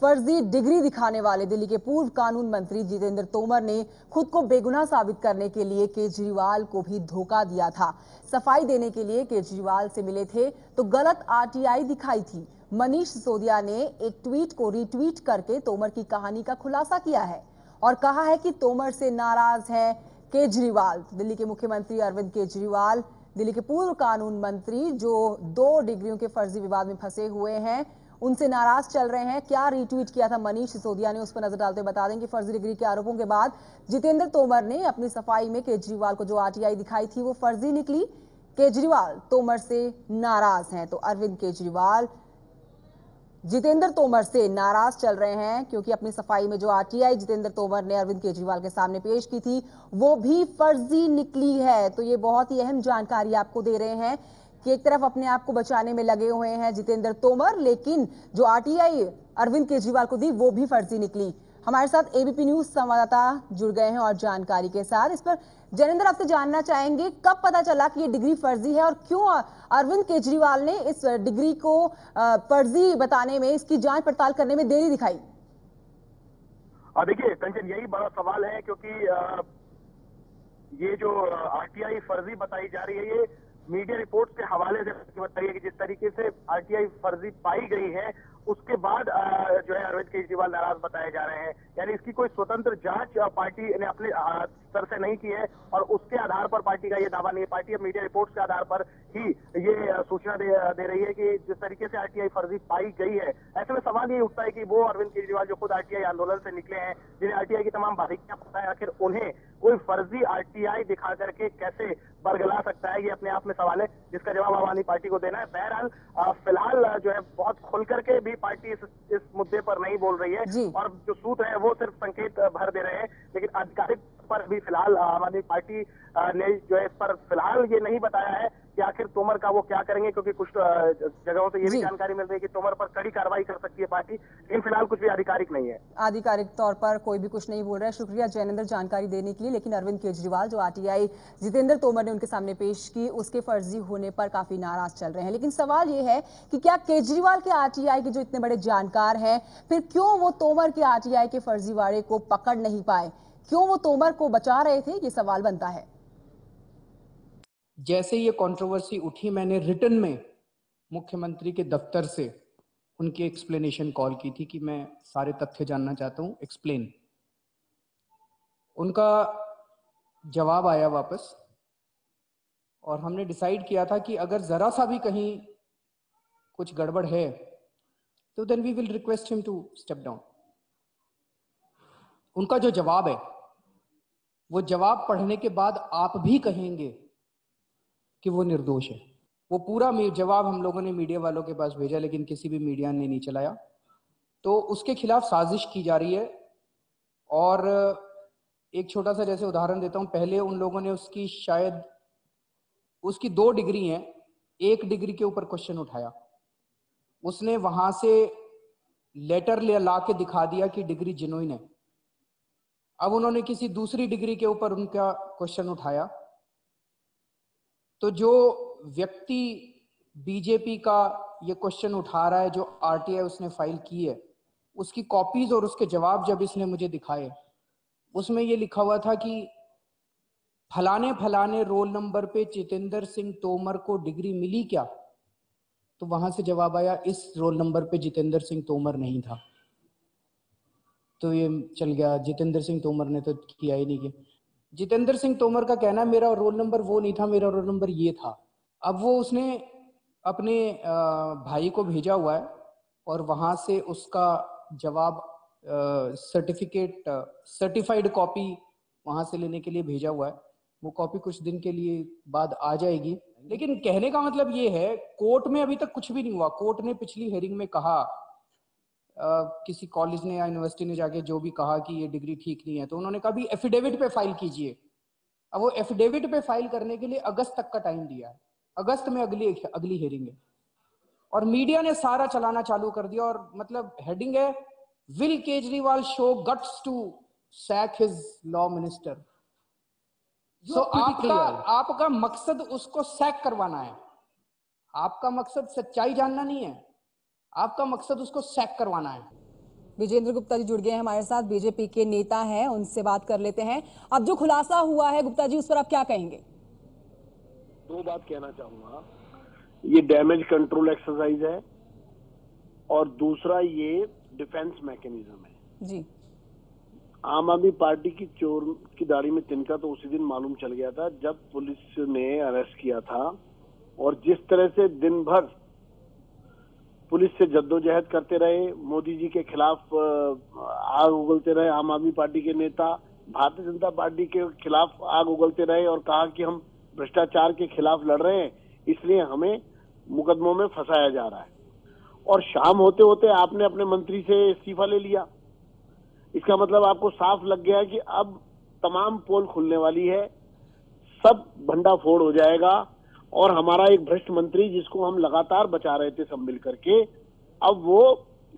फर्जी डिग्री दिखाने वाले दिल्ली के पूर्व कानून मंत्री जितेंद्र तोमर ने खुद को बेगुनाह साबित करने के लिए केजरीवाल को भी धोखा दिया था। सफाई देने के लिए केजरीवाल से मिले थे तो गलत आरटीआई दिखाई थी। मनीष सिसोदिया ने एक ट्वीट को रीट्वीट करके तोमर की कहानी का खुलासा किया है और कहा है कि तोमर से नाराज है केजरीवाल। दिल्ली के मुख्यमंत्री अरविंद केजरीवाल दिल्ली के पूर्व कानून मंत्री जो 2 डिग्रियों के फर्जी विवाद में फंसे हुए हैं, उनसे नाराज चल रहे हैं। क्या रीट्वीट किया था मनीष सिसोदिया ने, उस पर नजर डालते बता दें कि फर्जी डिग्री के आरोपों के बाद जितेंद्र तोमर ने अपनी सफाई में केजरीवाल को जो आरटीआई दिखाई थी वो फर्जी निकली। केजरीवाल तोमर से नाराज हैं, तो अरविंद केजरीवाल जितेंद्र तोमर से नाराज चल रहे हैं क्योंकि अपनी सफाई में जो आरटीआई जितेंद्र तोमर ने अरविंद केजरीवाल के सामने पेश की थी वो भी फर्जी निकली है। तो ये बहुत ही अहम जानकारी आपको दे रहे हैं कि एक तरफ अपने आप को बचाने में लगे हुए हैं जितेंद्र तोमर, लेकिन जो आरटीआई अरविंद केजरीवाल को दी वो भी फर्जी निकली। हमारे साथ एबीपी न्यूज संवाददाता जुड़ गए हैं और जानकारी के साथ इस पर जैनेंद्र आपसे जानना चाहेंगे, कब पता चला कि ये डिग्री फर्जी है और क्यों अरविंद केजरीवाल ने इस डिग्री को फर्जी बताने में, इसकी जांच पड़ताल करने में देरी दिखाई? देखिए कंचन, यही बड़ा सवाल है क्योंकि ये जो आरटीआई फर्जी बताई जा रही है ये मीडिया रिपोर्ट के हवाले से बताइए कि जिस तरीके से आरटीआई फर्जी पाई गई है उसके बाद जो है अरविंद केजरीवाल नाराज बताए जा रहे हैं। यानी इसकी कोई स्वतंत्र जांच पार्टी ने अपने स्तर से नहीं की है और उसके आधार पर पार्टी का ये दावा नहीं है। पार्टी अब मीडिया रिपोर्ट्स के आधार पर ही ये सूचना दे रही है कि जिस तरीके से आरटीआई फर्जी पाई गई है, ऐसे में सवाल ये उठता है कि वो अरविंद केजरीवाल जो खुद आरटीआई आंदोलन से निकले हैं, जिन्हें आरटीआई की तमाम बारीकियां पता है, आखिर उन्हें कोई फर्जी आरटीआई दिखा करके कैसे बरगला सकता है, ये अपने आप में सवाल है जिसका जवाब आम आदमी पार्टी को देना है। बहरहाल फिलहाल जो है बहुत खुल करके भी पार्टी इस मुद्दे पर नहीं बोल रही है और जो सूत्र है वो सिर्फ संकेत भर दे रहे हैं, लेकिन आधिकारिक पर भी फिलहाल आम आदमी पार्टी ने जो है इस पर फिलहाल ये नहीं बताया है कि आखिर तोमर का वो क्या करेंगे, क्योंकि कुछ जगहों से ये भी जानकारी मिल रही है कि तोमर पर कड़ी कार्रवाई कर सकती है पार्टी, लेकिन फिलहाल कुछ भी आधिकारिक नहीं है। आधिकारिक तौर पर कोई भी कुछ नहीं बोल रहा है। शुक्रिया जैनेंद्र जानकारी देने के लिए। लेकिन अरविंद केजरीवाल जो आरटीआई जितेंद्र तोमर ने उनके सामने पेश की उसके फर्जी होने पर काफी नाराज चल रहे हैं। लेकिन सवाल ये है कि क्या केजरीवाल के आरटीआई के जो इतने बड़े जानकार हैं, फिर क्यों वो तोमर के आरटीआई के फर्जीवाड़े को पकड़ नहीं पाए? क्यों वो तोमर को बचा रहे थे? ये सवाल बनता है। जैसे ये कंट्रोवर्सी उठी, मैंने रिटर्न में मुख्यमंत्री के दफ्तर से उनकी एक्सप्लेनेशन कॉल की थी कि मैं सारे तथ्य जानना चाहता हूं, एक्सप्लेन। उनका जवाब आया वापस और हमने डिसाइड किया था कि अगर जरा सा भी कहीं कुछ गड़बड़ है तो then we will request him to step down. उनका जो जवाब है वो जवाब पढ़ने के बाद आप भी कहेंगे कि वो निर्दोष है। वो पूरा जवाब हम लोगों ने मीडिया वालों के पास भेजा, लेकिन किसी भी मीडिया ने नहीं चलाया। तो उसके खिलाफ साजिश की जा रही है। और एक छोटा सा जैसे उदाहरण देता हूं, पहले उन लोगों ने उसकी शायद उसकी 2 डिग्री हैं, 1 डिग्री के ऊपर क्वेश्चन उठाया। उसने वहां से लेटर ला के दिखा दिया कि डिग्री जेन्युइन है। अब उन्होंने किसी दूसरी डिग्री के ऊपर उनका क्वेश्चन उठाया, तो जो व्यक्ति बीजेपी का ये क्वेश्चन उठा रहा है, जो आरटीआई उसने फाइल की है, उसकी कॉपीज और उसके जवाब जब इसने मुझे दिखाए, उसमें ये लिखा हुआ था कि फलाने फलाने रोल नंबर पे जितेंद्र सिंह तोमर को डिग्री मिली क्या? तो वहां से जवाब आया इस रोल नंबर पे जितेंद्र सिंह तोमर नहीं था। तो ये चल गया, जितेंद्र सिंह तोमर ने तो किया ही नहीं किया। जितेंद्र सिंह तोमर का कहना है मेरा रोल नंबर वो नहीं था, मेरा रोल नंबर ये था। अब वो उसने अपने भाई को भेजा हुआ है और वहां से उसका जवाब सर्टिफाइड कॉपी वहां से लेने के लिए भेजा हुआ है। वो कॉपी कुछ दिन के लिए बाद आ जाएगी। लेकिन कहने का मतलब ये है, कोर्ट में अभी तक कुछ भी नहीं हुआ। कोर्ट ने पिछली हेयरिंग में कहा, किसी कॉलेज ने या यूनिवर्सिटी ने जाके जो भी कहा कि ये डिग्री ठीक नहीं है, तो उन्होंने कहा भी एफिडेविट पे फाइल कीजिए। अब वो एफिडेविट पे फाइल करने के लिए अगस्त तक का टाइम दिया है। अगस्त में अगली हेयरिंग है और मीडिया ने सारा चलाना चालू कर दिया। और मतलब हेडिंग है, will Kejriwal show guts to sack his law minister. So आपका मकसद उसको सैक करवाना है। आपका मकसद सच्चाई जानना नहीं है, आपका मकसद उसको सैक करवाना है। विजेंद्र गुप्ता जी जुड़ गए हैं हमारे साथ, बीजेपी के नेता हैं, उनसे बात कर लेते हैं। अब जो खुलासा हुआ है गुप्ता जी, उस पर आप क्या कहेंगे? दो बात कहना चाहूंगा, ये डैमेज कंट्रोल एक्सरसाइज है और दूसरा ये डिफेंस मैकेनिज्म है जी। आम आदमी पार्टी की चोर की दाढ़ी में तिनका तो उसी दिन मालूम चल गया था जब पुलिस ने अरेस्ट किया था। और जिस तरह से दिन भर पुलिस से जद्दोजहद करते रहे, मोदी जी के खिलाफ आग उगलते रहे आम आदमी पार्टी के नेता, भारतीय जनता पार्टी के खिलाफ आग उगलते रहे और कहा कि हम भ्रष्टाचार के खिलाफ लड़ रहे हैं, इसलिए हमें मुकदमों में फंसाया जा रहा है। और शाम होते होते आपने अपने मंत्री से इस्तीफा ले लिया। इसका मतलब आपको साफ लग गया कि अब तमाम पोल खुलने वाली है, सब भंडाफोड़ हो जाएगा और हमारा एक भ्रष्ट मंत्री जिसको हम लगातार बचा रहे थे सब मिल करके, अब वो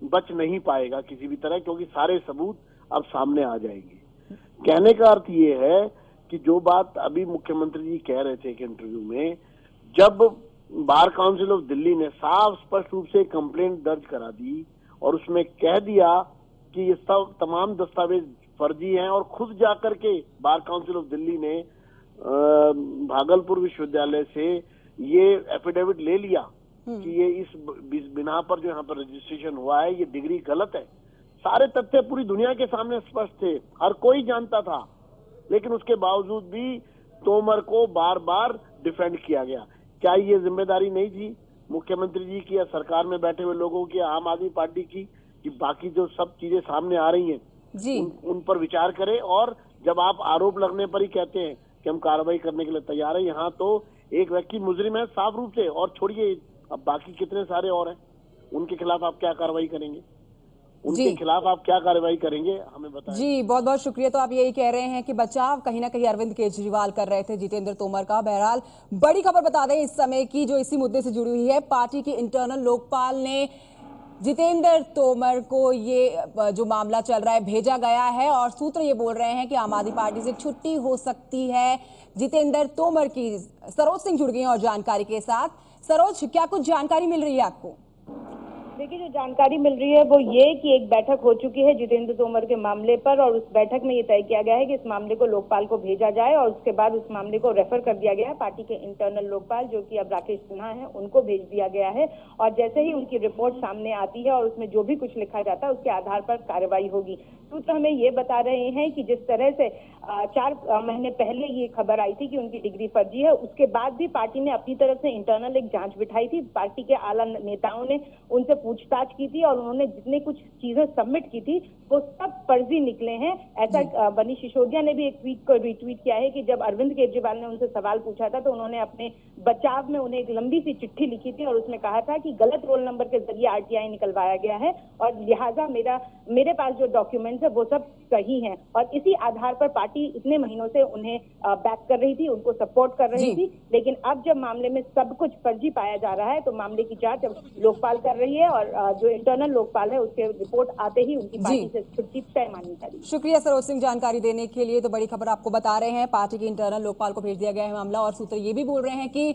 बच नहीं पाएगा किसी भी तरह, क्योंकि सारे सबूत अब सामने आ जाएंगे। कहने का अर्थ ये है कि जो बात अभी मुख्यमंत्री जी कह रहे थे एक इंटरव्यू में, जब बार काउंसिल ऑफ दिल्ली ने साफ स्पष्ट रूप से कंप्लेंट दर्ज करा दी और उसमें कह दिया कि ये सब तमाम दस्तावेज फर्जी हैं, और खुद जाकर के बार काउंसिल ऑफ दिल्ली ने भागलपुर विश्वविद्यालय से ये एफिडेविट ले लिया कि ये इस बिना पर जो यहाँ पर रजिस्ट्रेशन हुआ है ये डिग्री गलत है। सारे तथ्य पूरी दुनिया के सामने स्पष्ट थे, हर कोई जानता था, लेकिन उसके बावजूद भी तोमर को बार बार डिफेंड किया गया। क्या ये जिम्मेदारी नहीं थी मुख्यमंत्री जी की या सरकार में बैठे हुए लोगों की, आम आदमी पार्टी की, कि बाकी जो सब चीजें सामने आ रही हैं जी उन पर विचार करें? और जब आप आरोप लगने पर ही कहते हैं कि हम कार्रवाई करने के लिए तैयार हैं, यहाँ तो एक व्यक्ति मुजरिम है साफ रूप से, और छोड़िए अब बाकी कितने सारे और हैं, उनके खिलाफ आप क्या कार्रवाई करेंगे? उनके खिलाफ आप क्या कार्रवाई करेंगे, हमें बताएं। जी बहुत बहुत शुक्रिया। तो आप यही कह रहे हैं कि बचाव कहीं ना कहीं अरविंद केजरीवाल कर रहे थे जितेंद्र तोमर का। बहरहाल बड़ी खबर बता दें इस समय की जो इसी मुद्दे से जुड़ी हुई है, पार्टी के इंटरनल लोकपाल ने जितेंद्र तोमर को ये जो मामला चल रहा है भेजा गया है और सूत्र ये बोल रहे हैं कि आम आदमी पार्टी से छुट्टी हो सकती है जितेंद्र तोमर की। सरोज सिंह जुड़ गई हैं और जानकारी के साथ। सरोज, क्या कुछ जानकारी मिल रही है आपको? देखिए, जो जानकारी मिल रही है वो ये कि एक बैठक हो चुकी है जितेंद्र तोमर के मामले पर, और उस बैठक में ये तय किया गया है कि इस मामले को लोकपाल को भेजा जाए और उसके बाद उस मामले को रेफर कर दिया गया है पार्टी के इंटरनल लोकपाल, जो कि अब राकेश सिन्हा हैं, उनको भेज दिया गया है। और जैसे ही उनकी रिपोर्ट सामने आती है और उसमें जो भी कुछ लिखा जाता है उसके आधार पर कार्रवाई होगी। सूत्र हमें ये बता रहे हैं कि जिस तरह से 4 महीने पहले ये खबर आई थी कि उनकी डिग्री फर्जी है, उसके बाद भी पार्टी ने अपनी तरफ से इंटरनल एक जांच बिठाई थी। पार्टी के आला नेताओं ने उनसे पूछताछ की थी और उन्होंने जितने कुछ चीजें सबमिट की थी वो सब फर्जी निकले हैं। ऐसा मनीष सिसोदिया ने भी एक ट्वीट को रिट्वीट किया है कि जब अरविंद केजरीवाल ने उनसे सवाल पूछा था तो उन्होंने अपने बचाव में उन्हें एक लंबी सी चिट्ठी लिखी थी और उसमें कहा था कि गलत रोल नंबर के जरिए आरटीआई निकलवाया गया है और लिहाजा मेरे पास जो डॉक्यूमेंट्स है वो सब सही हैं। और इसी आधार पर पार्टी इतने महीनों से उन्हें बैक कर रही थी, उनको सपोर्ट कर रही थी। लेकिन अब जब मामले में सब कुछ फर्जी पाया जा रहा है तो मामले की जांच अब लोकपाल कर रही है और जो इंटरनल लोकपाल है उसके रिपोर्ट आते ही उनकी पार्टी से छुट्टी तय मानी जा रही है। शुक्रिया सरोज सिंह जानकारी देने के लिए। तो बड़ी खबर आपको बता रहे हैं, पार्टी के इंटरनल लोकपाल को भेज दिया गया है मामला और सूत्र ये भी बोल रहे हैं कि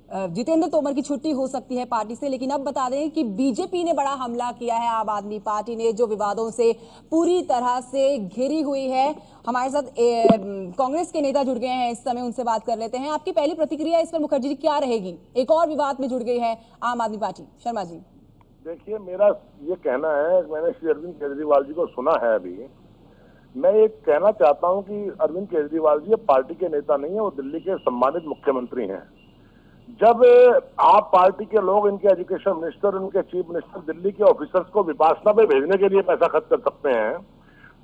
जितेंद्र तोमर की छुट्टी हो सकती है पार्टी से। लेकिन अब बता दें कि बीजेपी ने बड़ा हमला किया है, आम आदमी पार्टी ने जो विवादों से पूरी तरह से घिरी हुई है। हमारे साथ कांग्रेस के नेता जुड़ गए हैं इस समय, उनसे बात कर लेते हैं। आपकी पहली प्रतिक्रिया इस पर मुखर्जी जी क्या रहेगी? एक और विवाद में जुड़ गई है आम आदमी पार्टी। शर्मा जी। देखिए, मेरा ये कहना है, मैंने श्री अरविंद केजरीवाल जी को सुना है, अभी मैं ये कहना चाहता हूं कि अरविंद केजरीवाल जी पार्टी के नेता नहीं है, वो दिल्ली के सम्मानित मुख्यमंत्री हैं। जब आप पार्टी के लोग, इनके एजुकेशन मिनिस्टर, उनके चीफ मिनिस्टर दिल्ली के ऑफिसर्स को विपासना में भेजने के लिए पैसा खर्च कर सकते हैं,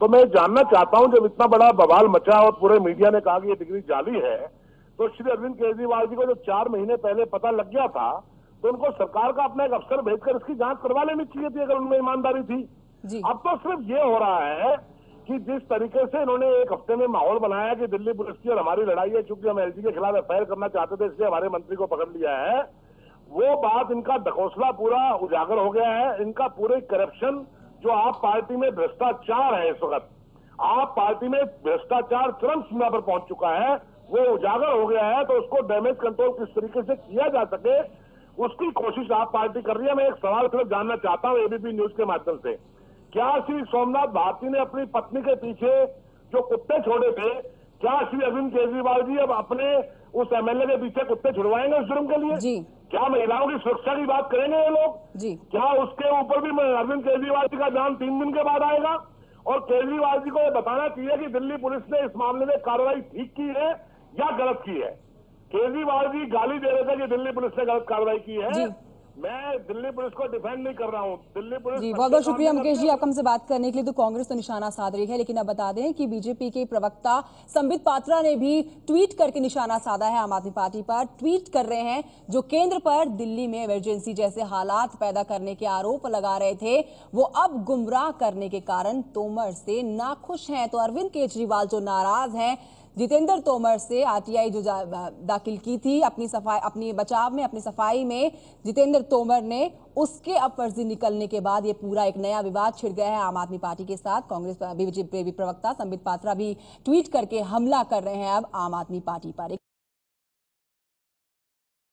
तो मैं जानना चाहता हूं, जब इतना बड़ा बवाल मचा और पूरे मीडिया ने कहा कि ये डिग्री जाली है, तो श्री अरविंद केजरीवाल जी को जब 4 महीने पहले पता लग गया था तो उनको सरकार का अपना एक अफसर भेजकर इसकी जांच करवा लेनी चाहिए थी, अगर उनमें ईमानदारी थी। अब तो सिर्फ ये हो रहा है कि जिस तरीके से इन्होंने एक हफ्ते में माहौल बनाया कि दिल्ली पुलिस की और हमारी लड़ाई है, चूंकि हम एलजी के खिलाफ एफआईआर करना चाहते थे इसलिए हमारे मंत्री को पकड़ लिया है, वो बात इनका ढकोसला पूरा उजागर हो गया है। इनका पूरे करप्शन, जो आप पार्टी में भ्रष्टाचार है, इस वक्त आप पार्टी में भ्रष्टाचार चरम सीमा पर पहुंच चुका है, वो उजागर हो गया है। तो उसको डैमेज कंट्रोल किस तरीके से किया जा सके उसकी कोशिश आप पार्टी कर रही है। मैं एक सवाल सिर्फ जानना चाहता हूं एबीपी न्यूज के माध्यम से क्या श्री सोमनाथ भारती ने अपनी पत्नी के पीछे जो कुत्ते छोड़े थे, क्या श्री अरविंद केजरीवाल जी अब अपने उस एमएलए के पीछे कुत्ते छुड़वाएंगे उस जुर्म के लिए? जी क्या महिलाओं की सुरक्षा की बात करेंगे ये लोग? जी क्या उसके ऊपर भी अरविंद केजरीवाल जी का बयान 3 दिन के बाद आएगा? और केजरीवाल जी को ये बताना चाहिए कि दिल्ली पुलिस ने इस मामले में कार्रवाई ठीक की है या गलत की है। केजरीवाल जी गाली दे रहे थे कि दिल्ली पुलिस ने गलत कार्रवाई की है। जी। मैं दिल्ली पुलिस को डिफेंड नहीं कर रहा हूं। दिल्ली पुलिस जी बहुत बहुत शुक्रिया मुकेश जी आपका हमसे बात करने के लिए। तो कांग्रेस तो निशाना साध रही है, लेकिन अब बता दें कि बीजेपी के प्रवक्ता संबित पात्रा ने भी ट्वीट करके निशाना साधा है आम आदमी पार्टी पर। ट्वीट कर रहे हैं जो केंद्र पर दिल्ली में इमरजेंसी जैसे हालात पैदा करने के आरोप लगा रहे थे, वो अब गुमराह करने के कारण तोमर से नाखुश हैं। तो अरविंद केजरीवाल जो नाराज हैं जितेंद्र तोमर से आरटीआई जो दाखिल की थी अपनी बचाव में, अपनी सफाई में जितेंद्र तोमर ने, उसके अब फर्जी निकलने के बाद ये पूरा एक नया विवाद छिड़ गया है आम आदमी पार्टी के साथ। कांग्रेस बीजेपी प्रवक्ता संबित पात्रा भी ट्वीट करके हमला कर रहे हैं अब आम आदमी पार्टी पर।